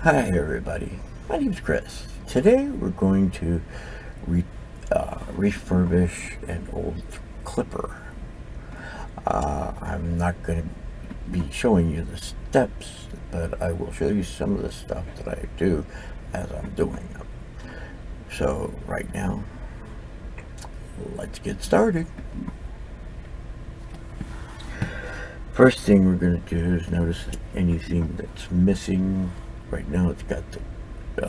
Hi everybody, my name's Chris. Today we're going to refurbish an old clipper. I'm not going to be showing you the steps, but I will show you some of the stuff that I do as I'm doing them. So right now, let's get started. First thing we're going to do is notice anything that's missing. Right now it's got the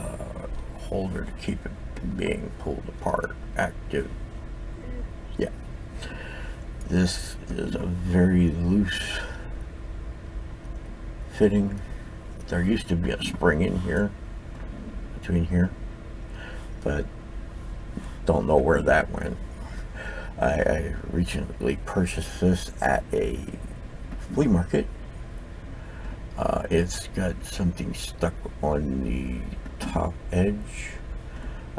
holder to keep it from being pulled apart, active. Yeah. This is a very loose fitting. There used to be a spring in here, between here, but don't know where that went. I recently purchased this at a flea market. It's got something stuck on the top edge.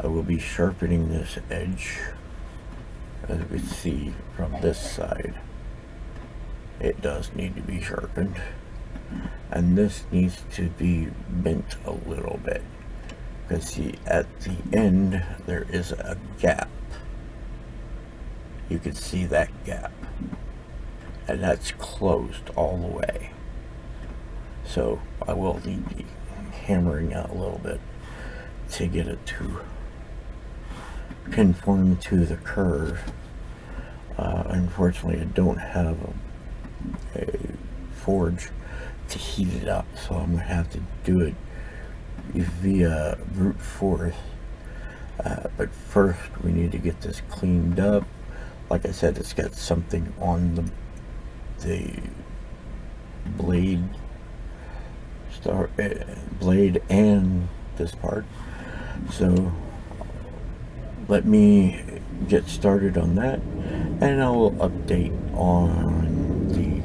I will be sharpening this edge. As you can see from this side, it does need to be sharpened, and this needs to be bent a little bit, because see, at the end there is a gap. You can see that gap, and that's closed all the way. So I will need the hammering out a little bit to get it to conform to the curve. Unfortunately, I don't have a forge to heat it up, so I'm going to have to do it via brute force. But first we need to get this cleaned up. Like I said, it's got something on the blade and this part. So let me get started on that, and I will update on the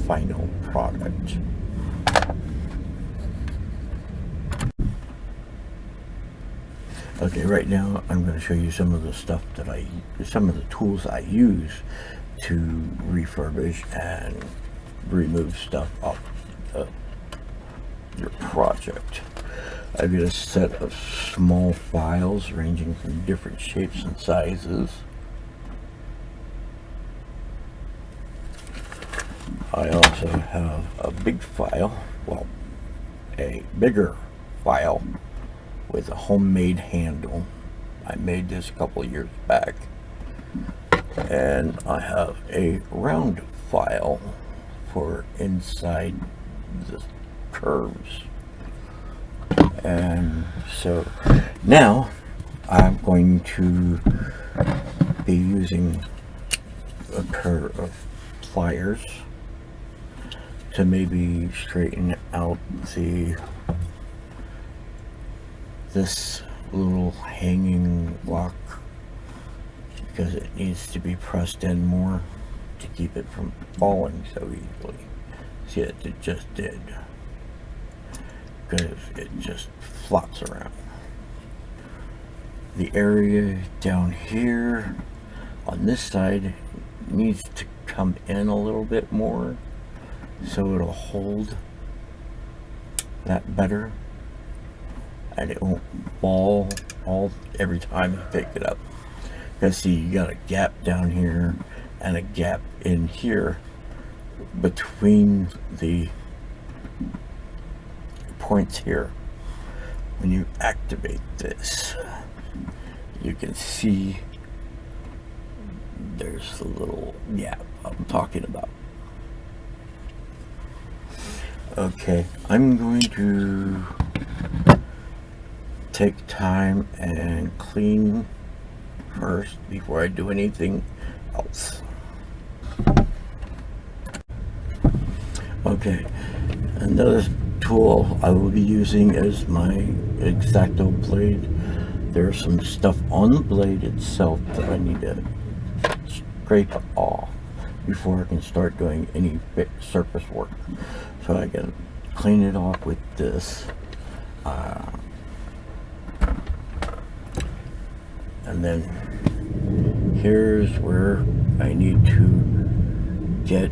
final product. Okay, right now I'm going to show you some of the stuff that some of the tools I use to refurbish and remove stuff off your project. I've got a set of small files ranging from different shapes and sizes. I also have a big file, well, a bigger file with a homemade handle. I made this a couple years back. And I have a round file for inside the curves. And so now I'm going to be using a pair of pliers to maybe straighten out this little hanging block, because it needs to be pressed in more to keep it from falling so easily. See, it just did, because it just flops around. The area down here on this side needs to come in a little bit more so it'll hold that better, and it won't fall every time you pick it up. Because see, you got a gap down here and a gap in here between the points here. When you activate this, you can see there's the little gap I'm talking about. Okay, I'm going to take time and clean first before I do anything else. Okay, another tool I will be using is my X-Acto blade. There's some stuff on the blade itself that I need to scrape off before I can start doing any surface work. So I can clean it off with this. And then here's where I need to get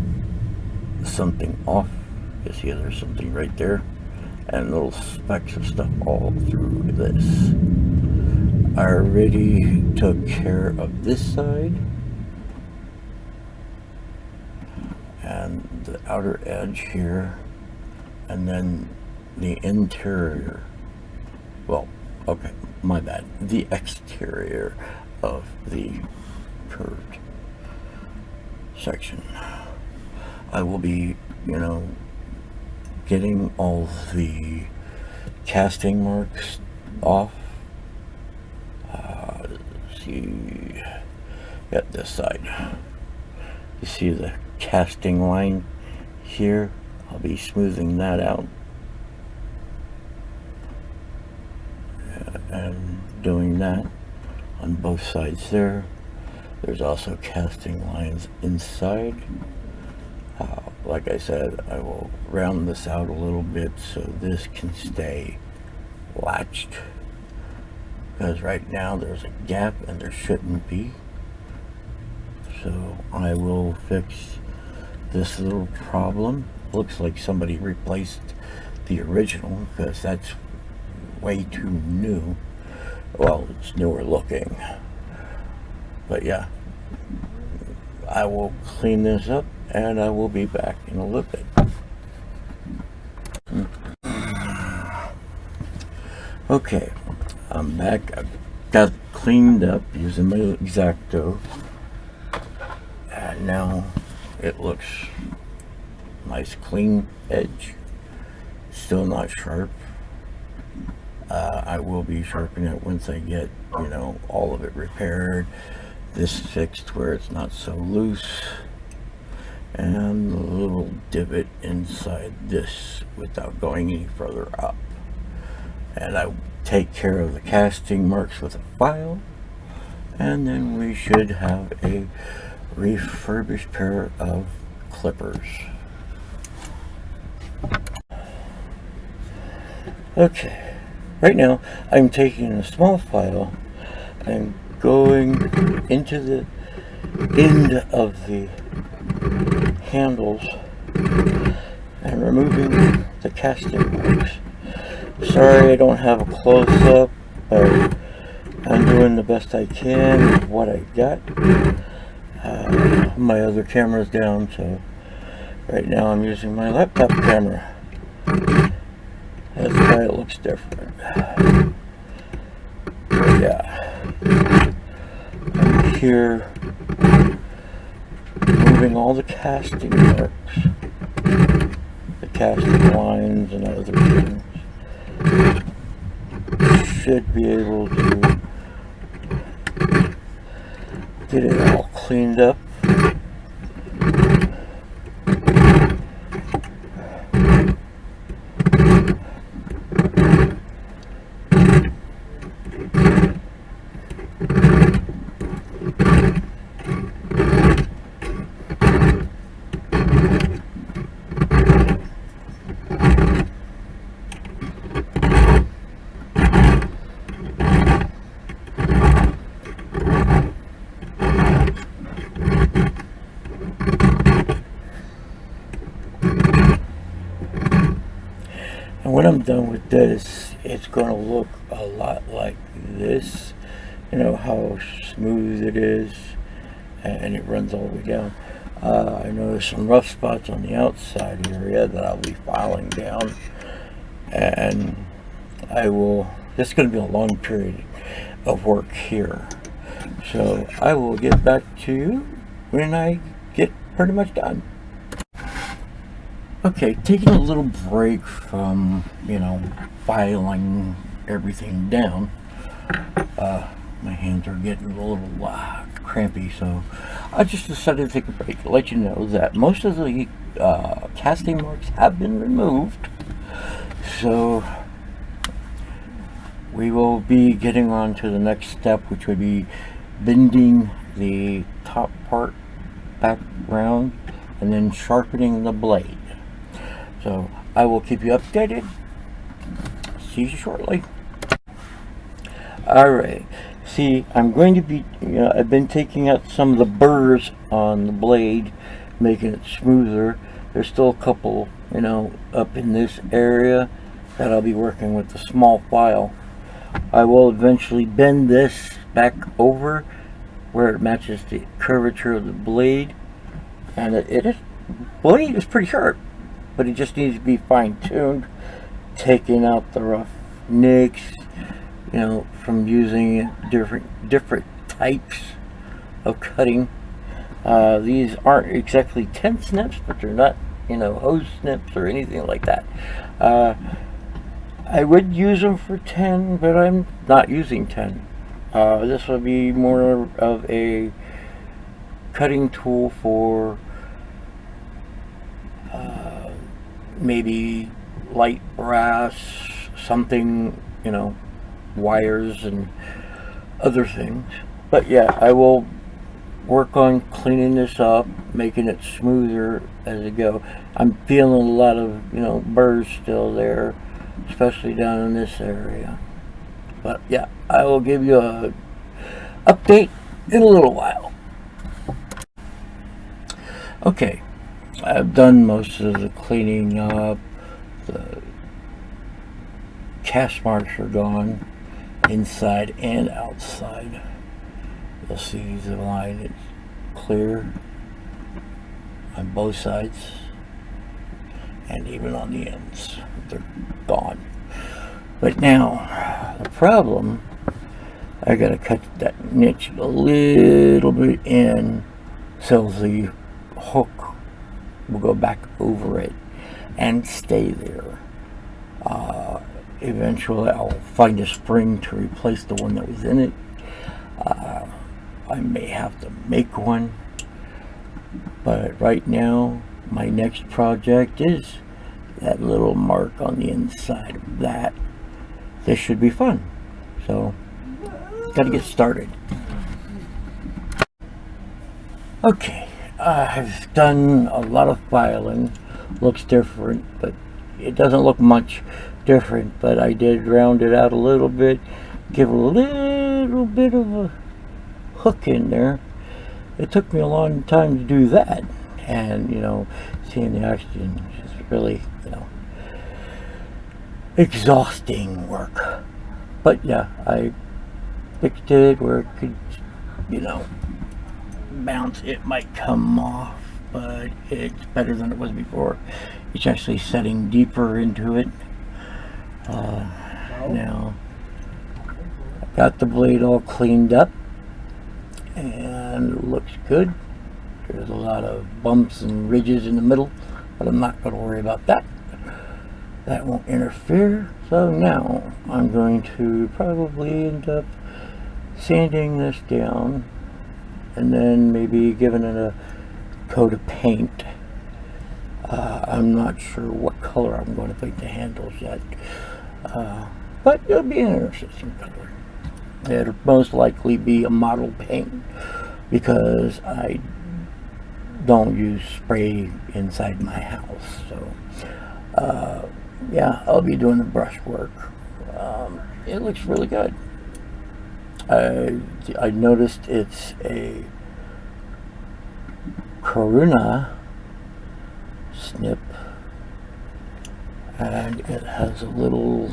something off. You see there's something right there. and little specks of stuff all through this. I already took care of this side and the outer edge here, and then the interior, well, okay, my bad, the exterior of the curved section. I will be, getting all the casting marks off. See, at this side, you see the casting line here. I'll be smoothing that out and doing that on both sides there. There's also casting lines inside. Like I said, I will round this out a little bit so this can stay latched, because right now there's a gap and there shouldn't be. So I will fix this little problem. Looks like somebody replaced the original, because that's way too new. Well, it's newer looking, but yeah, I will clean this up and I will be back in a little bit. Okay, I'm back. I've got it cleaned up using my X-Acto, and now it looks nice, clean edge. Still not sharp. I will be sharpening it once I get, all of it repaired. This fixed where it's not so loose, and the little divot inside this without going any further up. And I take care of the casting marks with a file, and then we should have a refurbished pair of clippers. Okay, right now I'm taking a small file and going into the end of the handles and removing the casting marks. Sorry I don't have a close-up, but I'm doing the best I can with what I got. My other camera's down, so right now I'm using my laptop camera. That's why it looks different. But yeah, I'm here moving all the casting marks, the casting lines and other things. Should be able to get it all cleaned up. And when I'm done with this, it's going to look a lot like this. You know how smooth it is, and it runs all the way down. I know there's some rough spots on the outside area that I'll be filing down, and this is going to be a long period of work here. So I will get back to you when I get pretty much done. Okay, taking a little break from, filing everything down. My hands are getting a little crampy, so I just decided to take a break to let you know that most of the casting marks have been removed. So we will be getting on to the next step, which would be bending the top part back round and then sharpening the blade. So I will keep you updated. See you shortly. Alright, see, I'm going to be, I've been taking out some of the burrs on the blade, making it smoother. There's still a couple, up in this area that I'll be working with the small file. I will eventually bend this back over where it matches the curvature of the blade, and blade is pretty sharp, but it just needs to be fine-tuned, taking out the rough nicks, you know, from using different types of cutting. These aren't exactly 10 snips, but they're not, you know, hose snips or anything like that. I would use them for 10, but I'm not using 10. This will be more of a cutting tool for maybe light brass, something, you know, wires and other things. But yeah, I will work on cleaning this up, making it smoother as I go. I'm feeling a lot of, you know, burrs still there, especially down in this area. But yeah, I will give you a update in a little while. Okay, I've done most of the cleaning up. The cast marks are gone, inside and outside. You'll see the line is clear on both sides, and even on the ends, they're gone. But now, the problem, I gotta cut that niche a little bit in so the hook will go back over it and stay there. Eventually I'll find a spring to replace the one that was in it. I may have to make one, but right now my next project is that little mark on the inside of that. This should be fun, so gotta get started. Okay, I've done a lot of filing. Looks different, but it doesn't look much different. But I did round it out a little bit, give a little bit of a hook in there. It took me a long time to do that, and you know, seeing the action is really, you know, exhausting work. But yeah, I fixed it where it could, you know, bounce. It might come off, but it's better than it was before. It's actually setting deeper into it. Now I got the blade all cleaned up and it looks good. There's a lot of bumps and ridges in the middle, but I'm not going to worry about that. That won't interfere. So now I'm going to probably end up sanding this down and then maybe giving it a coat of paint. I'm not sure what color I'm going to paint the handles yet, but it'll be an interesting color. It'll most likely be a model paint because I don't use spray inside my house. So yeah, I'll be doing the brush work. It looks really good. I noticed it's a Corona snip, and it has a little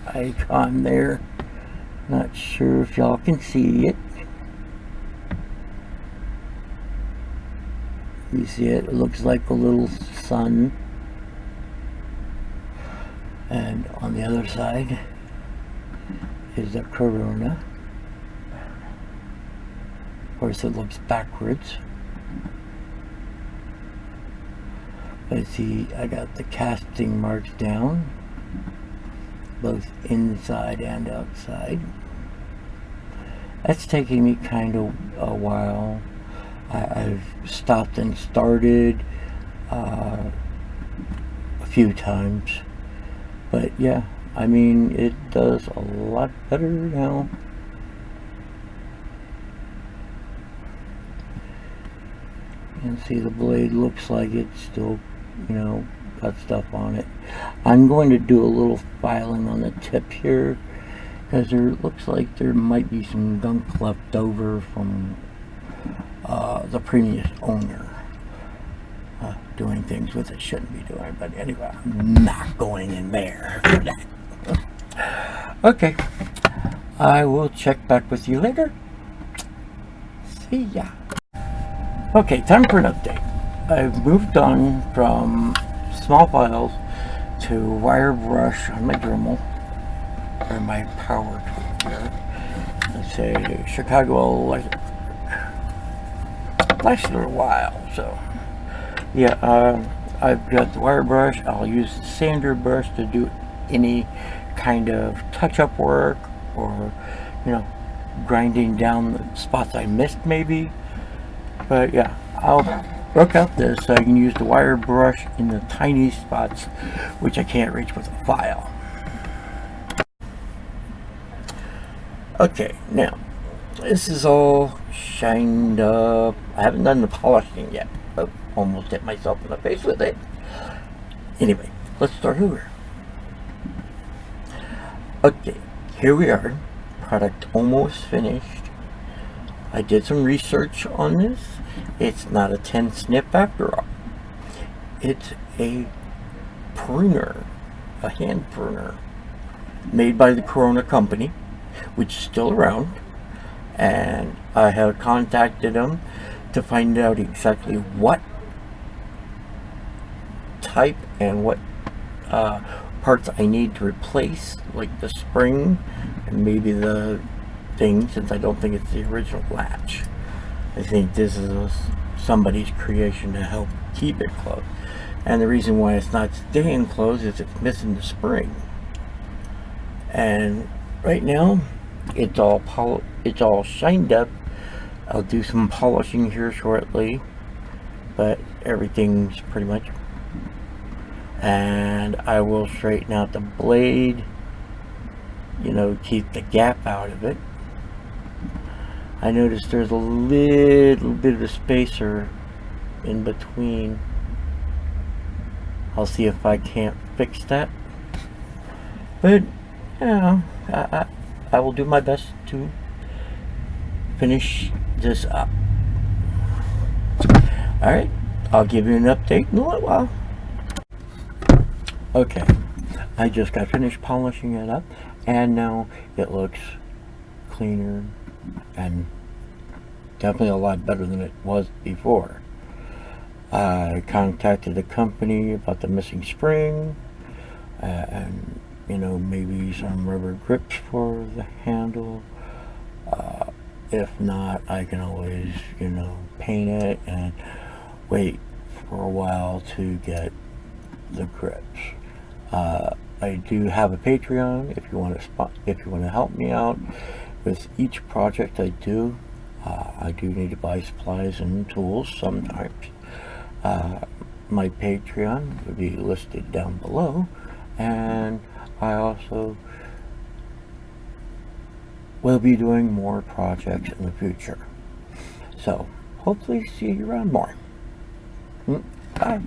icon there. Not sure if y'all can see it. You see it? It looks like a little sun. And on the other side is the Corona. Of course, it looks backwards. But see, I got the casting marks down, both inside and outside. That's taking me kind of a while. I've stopped and started a few times, but yeah, I mean, it does a lot better now. You can see the blade looks like it's still, you know, got stuff on it. I'm going to do a little filing on the tip here because there looks like there might be some gunk left over from the previous owner. doing things with it shouldn't be doing. But anyway, I'm not going in there for that. Okay, I will check back with you later. See ya. Okay, time for an update. I've moved on from small files to wire brush on my Dremel, or my power tool here. Let's say Chicago Electric. Lasted a while, so yeah. I've got the wire brush. I'll use the sander brush to do any kind of touch-up work, or grinding down the spots I missed maybe. But yeah, I'll work out this so I can use the wire brush in the tiny spots which I can't reach with a file. Okay, now this is all shined up. I haven't done the polishing yet, but almost hit myself in the face with it. Anyway, let's start over. Okay, here we are. Product almost finished. I did some research on this. It's not a 10 snip after all. It's a pruner, a hand pruner, made by the Corona company, which is still around. And I have contacted them to find out exactly what type and what parts I need to replace, like the spring and maybe the thing, since I don't think it's the original latch. I think this is somebody's creation to help keep it closed. And the reason why it's not staying closed is it's missing the spring. And right now, it's all shined up. I'll do some polishing here shortly, but everything's pretty much. And I will straighten out the blade, keep the gap out of it. I noticed there's a little bit of a spacer in between. I'll see if I can't fix that. But I will do my best to finish this up. Alright, I'll give you an update in a little while. Okay, I just got finished polishing it up, and now it looks cleaner and definitely a lot better than it was before. I contacted the company about the missing spring, and maybe some rubber grips for the handle. If not, I can always paint it and wait for a while to get the grips. I do have a Patreon if you want to help me out with each project I do. I do need to buy supplies and tools sometimes. My Patreon will be listed down below, and I also will be doing more projects in the future. So hopefully see you around more. Bye.